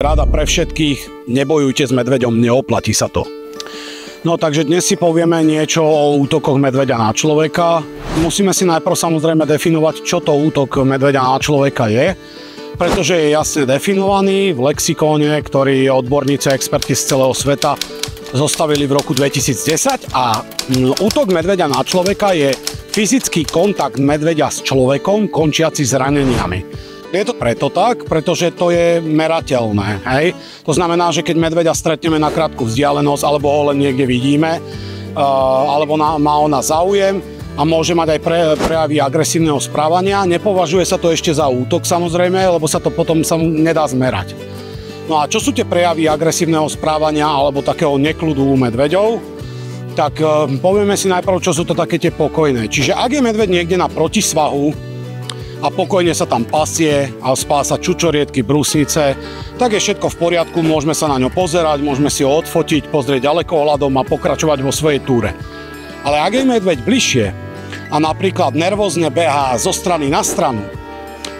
Rada pre všetkých, nebojujte s medveďom, neoplatí sa to. No takže dnes si povieme niečo o útokoch medveďa na človeka. Musíme si najprv samozrejme definovať, čo to útok medveďa na človeka je, pretože je jasne definovaný v lexikóne, ktorý odborníci a experti z celého sveta zostavili v roku 2010 a útok medveďa na človeka je fyzický kontakt medveďa s človekom končiaci zraneniami. Je to preto tak, pretože to je merateľné, hej? To znamená, že keď medveďa stretneme na krátku vzdialenosť, alebo ho len niekde vidíme, alebo má o nás záujem a môže mať aj prejavy agresívneho správania, nepovažuje sa to ešte za útok samozrejme, lebo sa to potom nedá zmerať. No a čo sú tie prejavy agresívneho správania alebo takého nekľudu u medveďov? Tak povieme si najprv, čo sú to také tie pokojné. Čiže ak je medveď niekde na protisvahu, a pokojne sa tam pasie a spása čučoriedky, brusnice, tak je všetko v poriadku, môžeme sa na ňo pozerať, môžeme si ho odfotiť, pozrieť ďalekohľadom a pokračovať vo svojej túre. Ale ak je medveď bližšie a napríklad nervózne behá zo strany na stranu,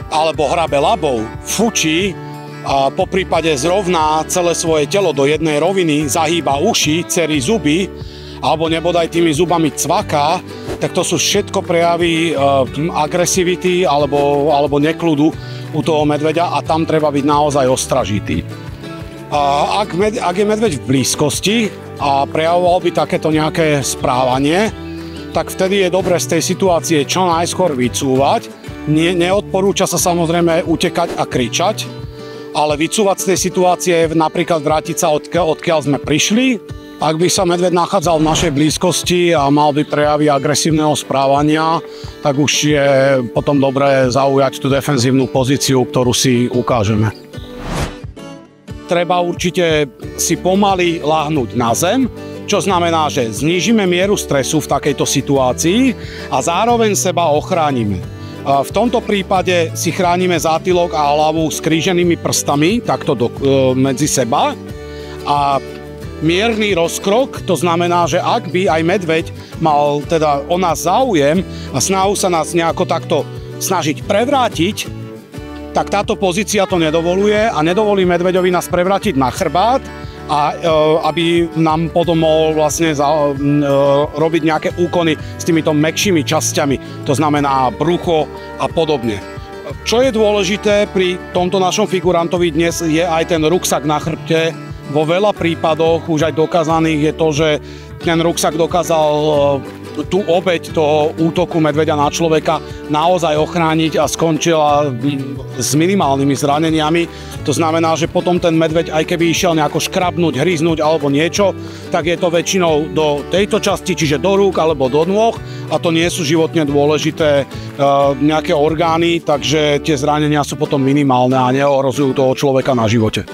alebo hrabe labou, fučí a poprípade zrovná celé svoje telo do jednej roviny, zahýba uši, cerí zuby, alebo nebodaj tými zubami cvaká, tak to sú všetko prejavy agresivity alebo nekľudu u toho medveďa a tam treba byť naozaj ostražitý. Ak je medveď v blízkosti a prejavoval by takéto nejaké správanie, tak vtedy je dobre z tej situácie čo najskôr vycúvať. Neodporúča sa samozrejme utekať a kričať, ale vycúvať z tej situácie je napríklad vrátiť sa odkiaľ sme prišli. Ak by sa medveď nachádzal v našej blízkosti a mal by prejavy agresívneho správania, tak už je potom dobré zaujať tú defenzívnu pozíciu, ktorú si ukážeme. Treba určite si pomaly ľahnúť na zem, čo znamená, že znížime mieru stresu v takejto situácii a zároveň seba ochránime. V tomto prípade si chránime zátylok a hlavu skríženými prstami, takto medzi seba a mierny rozkrok, to znamená, že ak by aj medveď mal teda o nás záujem a snahu sa nás nejako takto snažiť prevrátiť, tak táto pozícia to nedovoluje a nedovolí medveďovi nás prevrátiť na chrbát a aby nám potom mohol vlastne robiť nejaké úkony s týmito mäkšími časťami, to znamená brucho a podobne. Čo je dôležité pri tomto našom figurantovi dnes je aj ten ruksak na chrbte. Vo veľa prípadoch už aj dokázaných je to, že ten ruksak dokázal tú obeť toho útoku medveďa na človeka naozaj ochrániť a skončila s minimálnymi zraneniami. To znamená, že potom ten medveď, aj keby išiel nejako škrabnúť, hryznúť alebo niečo, tak je to väčšinou do tejto časti, čiže do rúk alebo do nôh a to nie sú životne dôležité nejaké orgány, takže tie zranenia sú potom minimálne a neohrozujú toho človeka na živote.